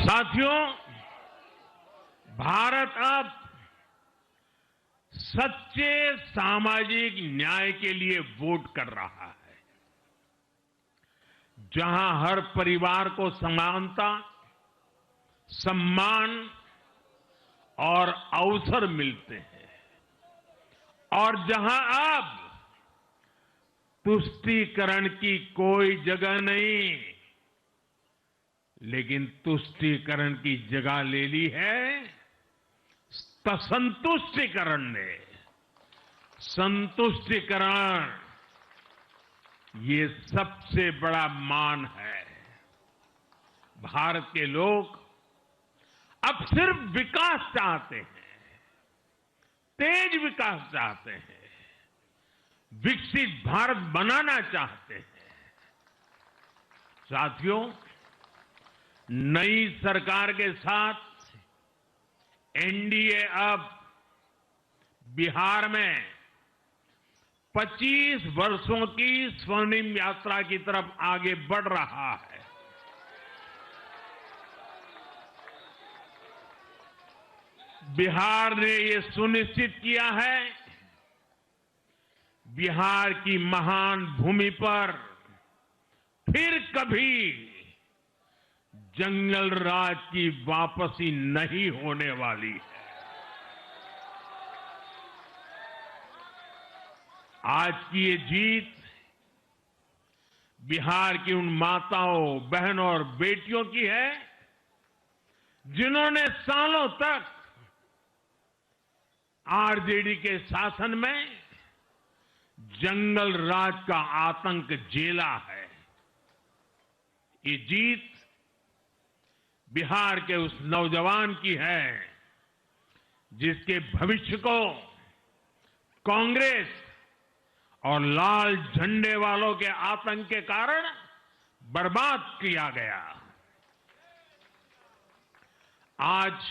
साथियों, भारत अब सच्चे सामाजिक न्याय के लिए वोट कर रहा है, जहां हर परिवार को समानता, सम्मान और अवसर मिलते हैं और जहां अब तुष्टीकरण की कोई जगह नहीं, लेकिन तुष्टीकरण की जगह ले ली है संतुष्टीकरण ने। संतुष्टीकरण ये सबसे बड़ा मान है। भारत के लोग अब सिर्फ विकास चाहते हैं, तेज विकास चाहते हैं, विकसित भारत बनाना चाहते हैं। साथियों, नई सरकार के साथ एनडीए अब बिहार में 25 वर्षों की स्वर्णिम यात्रा की तरफ आगे बढ़ रहा है। बिहार ने ये सुनिश्चित किया है, बिहार की महान भूमि पर फिर कभी जंगल राज की वापसी नहीं होने वाली है। आज की ये जीत बिहार की उन माताओं, बहनों और बेटियों की है, जिन्होंने सालों तक आरजेडी के शासन में जंगल राज का आतंक झेला है। ये जीत बिहार के उस नौजवान की है, जिसके भविष्य को कांग्रेस और लाल झंडे वालों के आतंक के कारण बर्बाद किया गया। आज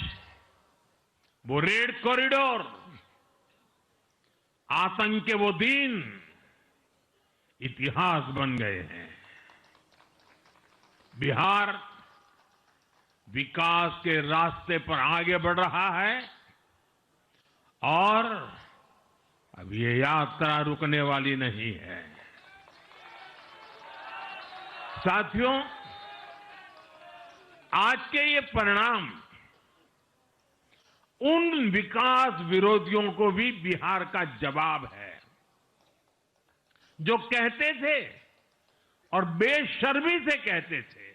वो रेड कॉरिडोर, आतंक के वो दिन इतिहास बन गए हैं। बिहार विकास के रास्ते पर आगे बढ़ रहा है और अब ये यात्रा रुकने वाली नहीं है। साथियों, आज के ये परिणाम उन विकास विरोधियों को भी बिहार का जवाब है, जो कहते थे और बेशर्मी से कहते थे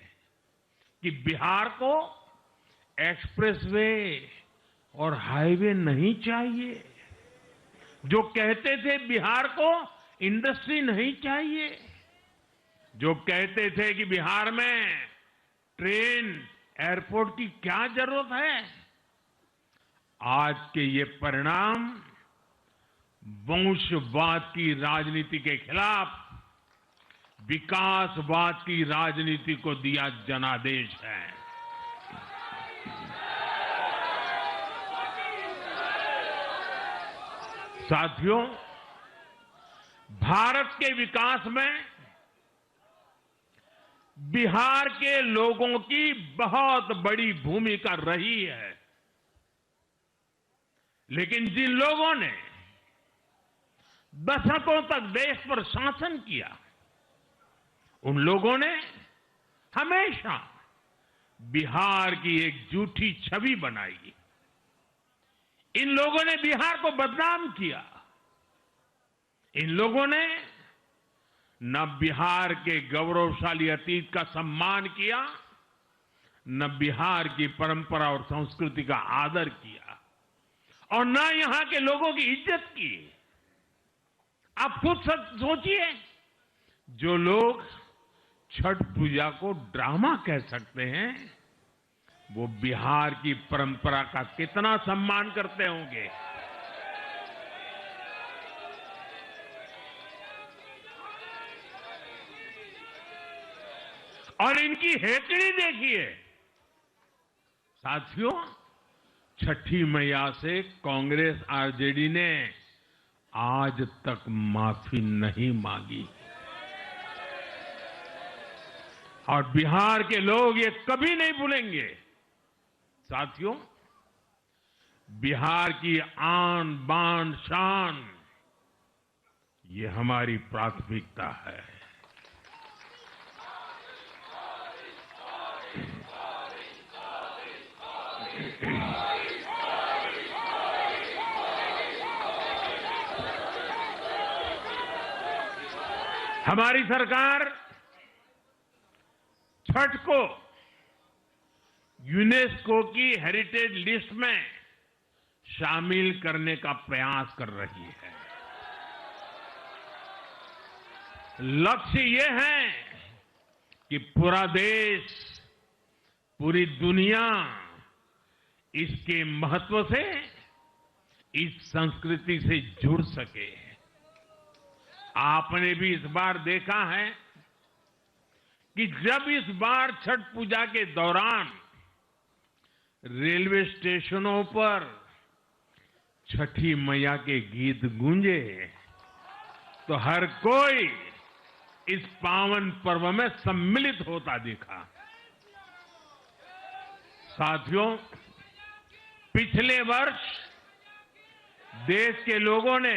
कि बिहार को एक्सप्रेसवे और हाईवे नहीं चाहिए, जो कहते थे बिहार को इंडस्ट्री नहीं चाहिए, जो कहते थे कि बिहार में ट्रेन, एयरपोर्ट की क्या जरूरत है। आज के ये परिणाम वंशवाद की राजनीति के खिलाफ विकासवाद की राजनीति को दिया जनादेश है। साथियों, भारत के विकास में बिहार के लोगों की बहुत बड़ी भूमिका रही है, लेकिन जिन लोगों ने दशकों तक देश पर शासन किया, उन लोगों ने हमेशा बिहार की एक झूठी छवि बनाई। इन लोगों ने बिहार को बदनाम किया। इन लोगों ने न बिहार के गौरवशाली अतीत का सम्मान किया, न बिहार की परंपरा और संस्कृति का आदर किया और न यहां के लोगों की इज्जत की। आप खुद सोचिए, जो लोग छठ पूजा को ड्रामा कह सकते हैं, वो बिहार की परंपरा का कितना सम्मान करते होंगे। और इनकी हेकड़ी देखिए। साथियों, छठी मैया से कांग्रेस आरजेडी ने आज तक माफी नहीं मांगी और बिहार के लोग ये कभी नहीं भूलेंगे साथियों, बिहार की आन बान शान ये हमारी प्राथमिकता है। हमारी सरकार छठ को यूनेस्को की हेरिटेज लिस्ट में शामिल करने का प्रयास कर रही है। लक्ष्य ये है कि पूरा देश, पूरी दुनिया इसके महत्व से, इस संस्कृति से जुड़ सके। आपने भी इस बार देखा है कि जब इस बार छठ पूजा के दौरान रेलवे स्टेशनों पर छठी मैया के गीत गूंजे तो हर कोई इस पावन पर्व में सम्मिलित होता दिखा। साथियों, पिछले वर्ष देश के लोगों ने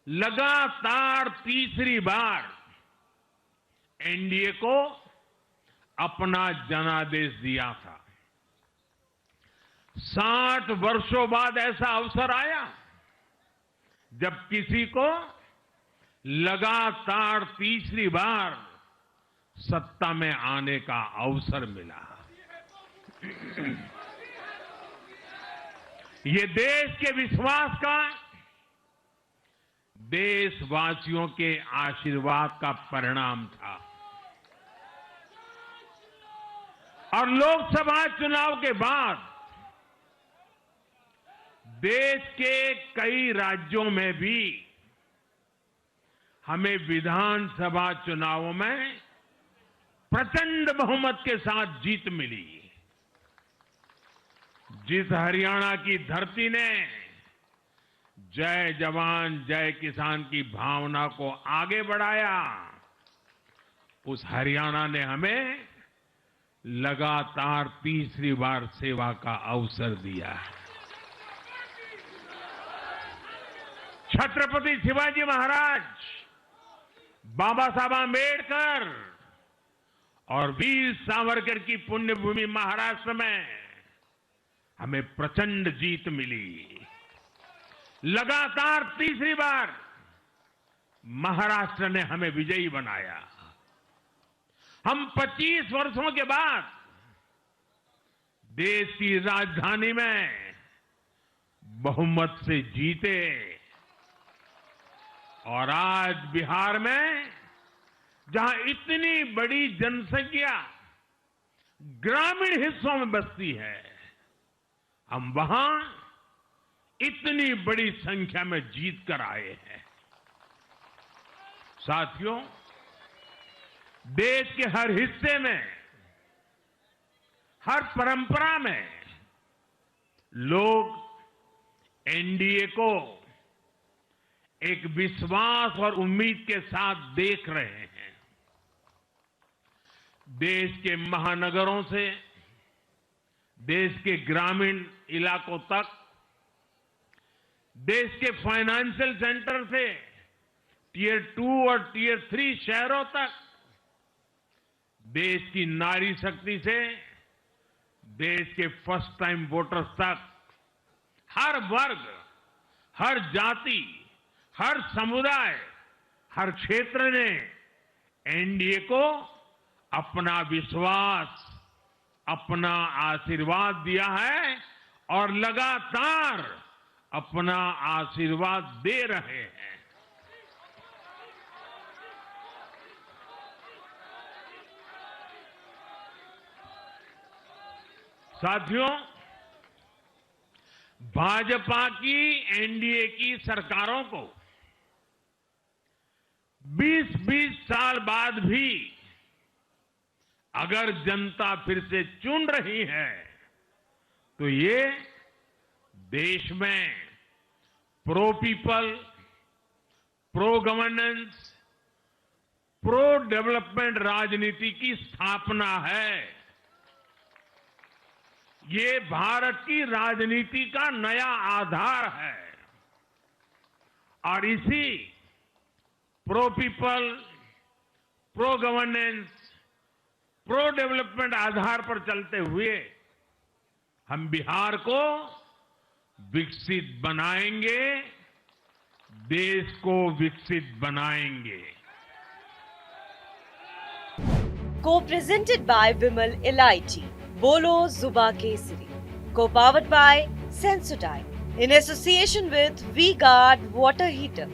लगातार तीसरी बार एनडीए को अपना जनादेश दिया था। 60 वर्षों बाद ऐसा अवसर आया जब किसी को लगातार तीसरी बार सत्ता में आने का अवसर मिला। ये देश के विश्वास का, देशवासियों के आशीर्वाद का परिणाम था। और लोकसभा चुनाव के बाद देश के कई राज्यों में भी हमें विधानसभा चुनावों में प्रचंड बहुमत के साथ जीत मिली। जिस हरियाणा की धरती ने जय जवान जय किसान की भावना को आगे बढ़ाया, उस हरियाणा ने हमें लगातार तीसरी बार सेवा का अवसर दिया है। छत्रपति शिवाजी महाराज, बाबा साहब आंबेडकर और वीर सावरकर की पुण्यभूमि महाराष्ट्र में हमें प्रचंड जीत मिली। लगातार तीसरी बार महाराष्ट्र ने हमें विजयी बनाया। हम 25 वर्षों के बाद देश की राजधानी में बहुमत से जीते और आज बिहार में जहां इतनी बड़ी जनसंख्या ग्रामीण हिस्सों में बसती है, हम वहां इतनी बड़ी संख्या में जीत कर आए हैं। साथियों, देश के हर हिस्से में, हर परंपरा में लोग एनडीए को एक विश्वास और उम्मीद के साथ देख रहे हैं। देश के महानगरों से देश के ग्रामीण इलाकों तक, देश के फाइनेंशियल सेंटर से टियर 2 और टियर 3 शहरों तक, देश की नारी शक्ति से देश के फर्स्ट टाइम वोटर्स तक, हर वर्ग, हर जाति, हर समुदाय, हर क्षेत्र ने एनडीए को अपना विश्वास, अपना आशीर्वाद दिया है और लगातार अपना आशीर्वाद दे रहे हैं। साथियों, भाजपा की एनडीए की सरकारों को 20-20 साल बाद भी अगर जनता फिर से चुन रही है तो ये देश में pro people, pro governance, pro development राजनीति की स्थापना है। ये भारत की राजनीति का नया आधार है और इसी pro people, pro governance, pro development आधार पर चलते हुए हम बिहार को विकसित बनाएंगे, देश को विकसित बनाएंगे। Co-presented by Vimal Elaichi, Bolo Zuba Kesari. Co-powered by Sensodyne in association with V-Guard Water Heater.